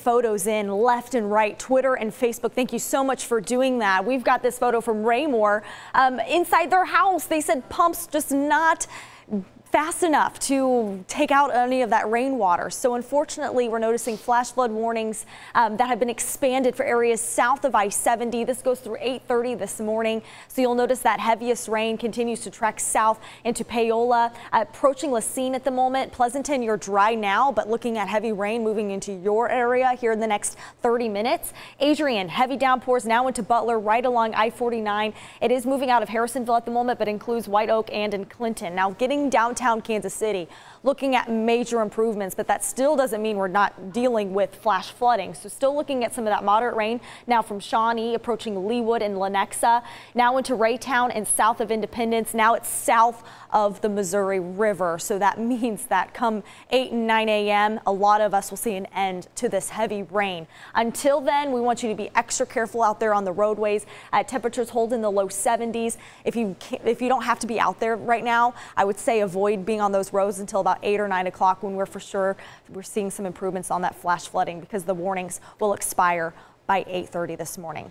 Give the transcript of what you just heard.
photos in left and right, Twitter and Facebook. Thank you so much for doing that. We've got this photo from Raymore. Inside their house, they said pumps just not fast enough to take out any of that rainwater. So unfortunately, we're noticing flash flood warnings that have been expanded for areas south of I-70. This goes through 8:30 this morning. So you'll notice that heaviest rain continues to trek south into Paola, approaching Lacine at the moment. Pleasanton, you're dry now, but looking at heavy rain moving into your area here in the next 30 minutes. Adrian, heavy downpours now into Butler right along I-49. It is moving out of Harrisonville at the moment, but includes White Oak and in Clinton. Now getting downtown Kansas City, looking at major improvements, but that still doesn't mean we're not dealing with flash flooding. So still looking at some of that moderate rain now from Shawnee approaching Leawood and Lenexa, now into Raytown and south of Independence. Now it's south of the Missouri River. So that means that come 8 and 9 a.m., a lot of us will see an end to this heavy rain. Until then, we want you to be extra careful out there on the roadways. Temperatures hold in the low 70s. If you don't have to be out there right now, I would say avoid being on those roads until about 8 or 9 o'clock when we're seeing some improvements on that flash flooding, because the warnings will expire by 8:30 this morning.